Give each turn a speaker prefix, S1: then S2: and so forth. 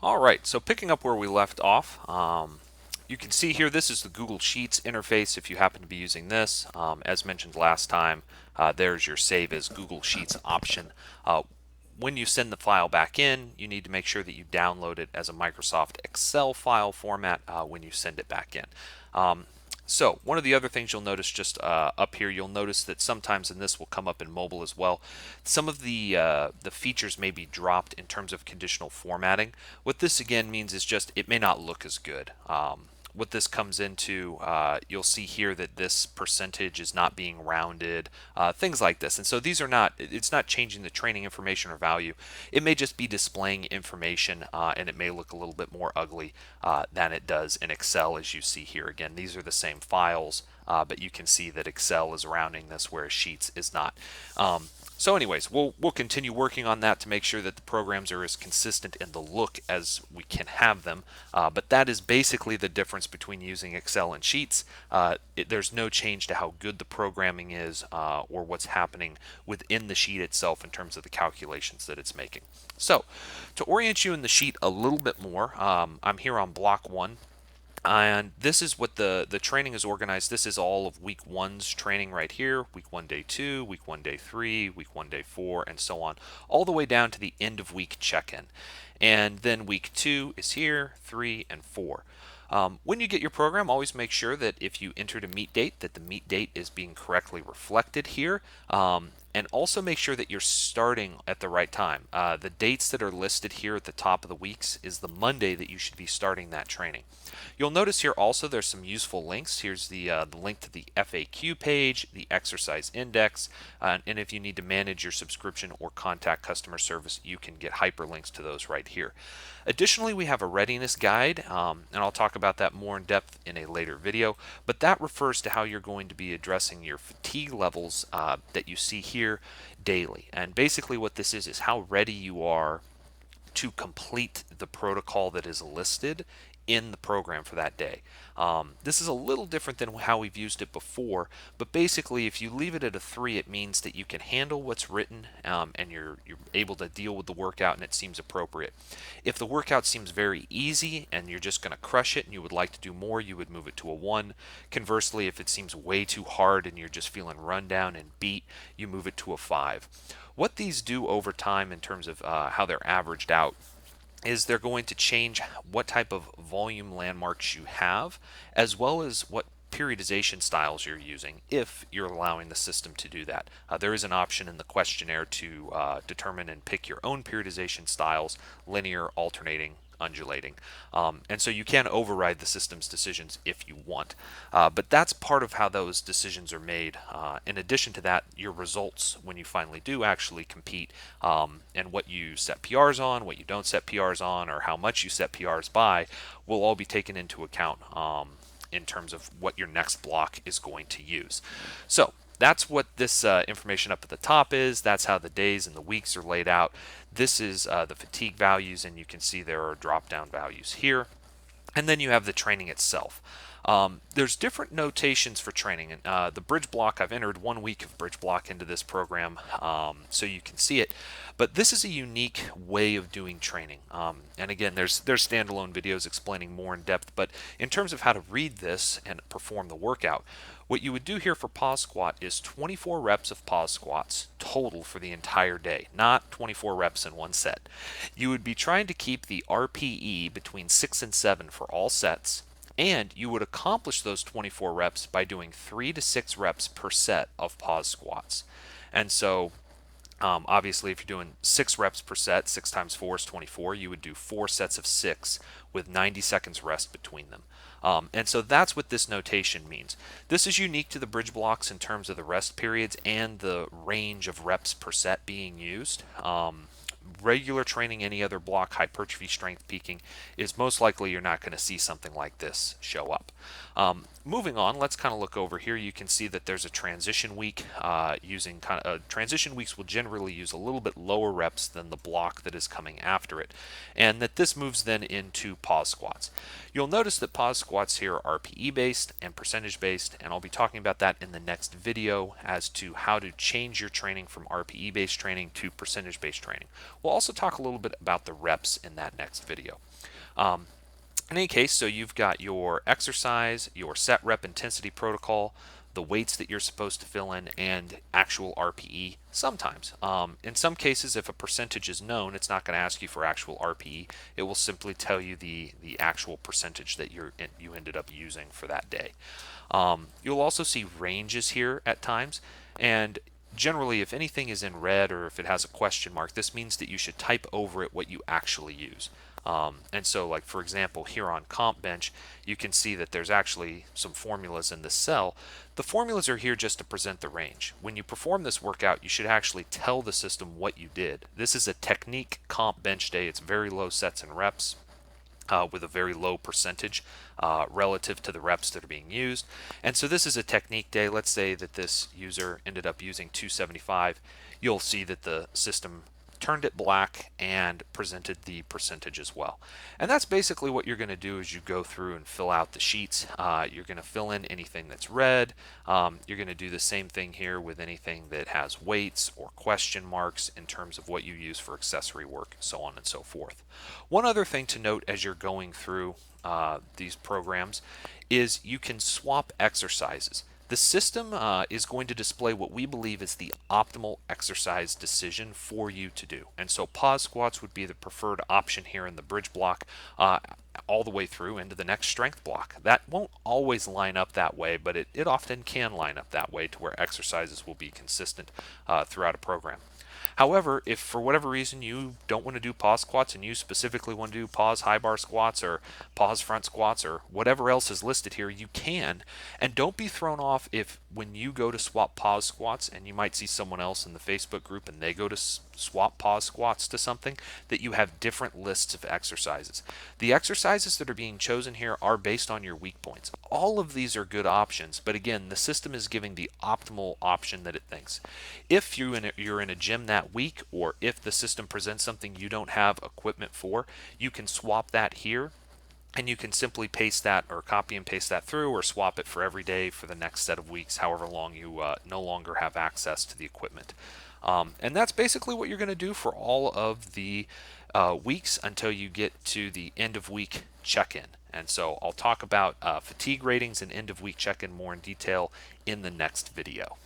S1: All right, so picking up where we left off, you can see here this is the Google Sheets interface if you happen to be using this. As mentioned last time, there's your Save as Google Sheets option. When you send the file back in, you need to make sure that you download it as a Microsoft Excel file format when you send it back in. So one of the other things you'll notice just up here, you'll notice that sometimes, and this will come up in mobile as well, some of the features may be dropped in terms of conditional formatting. What this again means is just it may not look as good. What this comes into, you'll see here that this percentage is not being rounded, things like this. And so these are not, it's not changing the training information or value. It may just be displaying information and it may look a little bit more ugly than it does in Excel, as you see here. Again, these are the same files, but you can see that Excel is rounding this whereas Sheets is not. So anyways, we'll continue working on that to make sure that the programs are as consistent in the look as we can have them. But that is basically the difference between using Excel and Sheets. There's no change to how good the programming is or what's happening within the sheet itself in terms of the calculations that it's making. So to orient you in the sheet a little bit more, I'm here on block 1. And this is what the training is organized. This is all of week 1's training right here. Week 1, day 2, week 1, day 3, week 1, day 4, and so on, all the way down to the end of week check-in. And then week 2 is here, 3, and 4. When you get your program, always make sure that if you entered a meet date, that the meet date is being correctly reflected here. And also make sure that you're starting at the right time. The dates that are listed here at the top of the weeks is the Monday that you should be starting that training. You'll notice here also there's some useful links. Here's the link to the FAQ page, the exercise index, and if you need to manage your subscription or contact customer service, you can get hyperlinks to those right here. Additionally, we have a readiness guide, and I'll talk about that more in depth in a later video, but that refers to how you're going to be addressing your fatigue levels that you see here daily. And basically what this is how ready you are to complete the protocol that is listed in the program for that day. This is a little different than how we've used it before, but basically if you leave it at a 3, it means that you can handle what's written and you're able to deal with the workout and it seems appropriate. If the workout seems very easy and you're just going to crush it and you would like to do more, you would move it to a 1. Conversely, if it seems way too hard and you're just feeling run down and beat, you move it to a 5. What these do over time in terms of how they're averaged out is they're going to change what type of volume landmarks you have, as well as what periodization styles you're using if you're allowing the system to do that. There is an option in the questionnaire to determine and pick your own periodization styles: linear, alternating, undulating. And so you can override the system's decisions if you want. But that's part of how those decisions are made. In addition to that, your results when you finally do actually compete, and what you set PRs on, what you don't set PRs on, or how much you set PRs by, will all be taken into account in terms of what your next block is going to use. So that's what this information up at the top is. That's how the days and the weeks are laid out. This is the fatigue values, and you can see there are drop down values here. And then you have the training itself. There's different notations for training. The bridge block, I've entered 1 week of bridge block into this program so you can see it. But this is a unique way of doing training. And again, there's standalone videos explaining more in depth. But in terms of how to read this and perform the workout, what you would do here for pause squat is 24 reps of pause squats total for the entire day, not 24 reps in one set. You would be trying to keep the RPE between 6 and 7 for all sets, and you would accomplish those 24 reps by doing 3 to 6 reps per set of pause squats. And so obviously, if you're doing 6 reps per set, 6 times 4 is 24, you would do 4 sets of 6 with 90 seconds rest between them. And so that's what this notation means. This is unique to the bridge blocks in terms of the rest periods and the range of reps per set being used. Regular training, any other block, hypertrophy, strength, peaking, is most likely you're not going to see something like this show up. Moving on, let's kind of look over here. You can see that there's a transition week. Transition weeks will generally use a little bit lower reps than the block that is coming after it, and that this moves then into pause squats. You'll notice that pause squats here are RPE based and percentage based, and I'll be talking about that in the next video as to how to change your training from RPE based training to percentage based training. We'll also talk a little bit about the reps in that next video. In any case, so you've got your exercise, your set rep intensity protocol, the weights that you're supposed to fill in, and actual RPE sometimes. In some cases, if a percentage is known, it's not going to ask you for actual RPE. It will simply tell you the actual percentage that you ended up using for that day. You'll also see ranges here at times, and generally if anything is in red or if it has a question mark, this means that you should type over it what you actually use. And so, like for example, here on Comp Bench, you can see that there's actually some formulas in this cell. The formulas are here just to present the range. When you perform this workout, you should actually tell the system what you did. This is a technique comp bench day. It's very low sets and reps. With a very low percentage relative to the reps that are being used. And so this is a technique day. Let's say that this user ended up using 275. You'll see that the system turned it black and presented the percentage as well. And that's basically what you're going to do as you go through and fill out the sheets. You're going to fill in anything that's red. You're going to do the same thing here with anything that has weights or question marks in terms of what you use for accessory work, so on and so forth. One other thing to note as you're going through these programs is you can swap exercises. The system is going to display what we believe is the optimal exercise decision for you to do. And so pause squats would be the preferred option here in the bridge block all the way through into the next strength block. That won't always line up that way, but it often can line up that way to where exercises will be consistent throughout a program. However, if for whatever reason you don't want to do pause squats and you specifically want to do pause high bar squats or pause front squats or whatever else is listed here, you can. And don't be thrown off if when you go to swap pause squats and you might see someone else in the Facebook group and they go to swap pause squats to something, that you have different lists of exercises. The exercises that are being chosen here are based on your weak points. All of these are good options, but again, the system is giving the optimal option that it thinks. If you're in a gym that week, or if the system presents something you don't have equipment for, you can swap that here, and you can simply paste that or copy and paste that through, or swap it for every day for the next set of weeks, however long you no longer have access to the equipment. And that's basically what you're going to do for all of the weeks until you get to the end of week check-in. And so I'll talk about fatigue ratings and end of week check-in more in detail in the next video.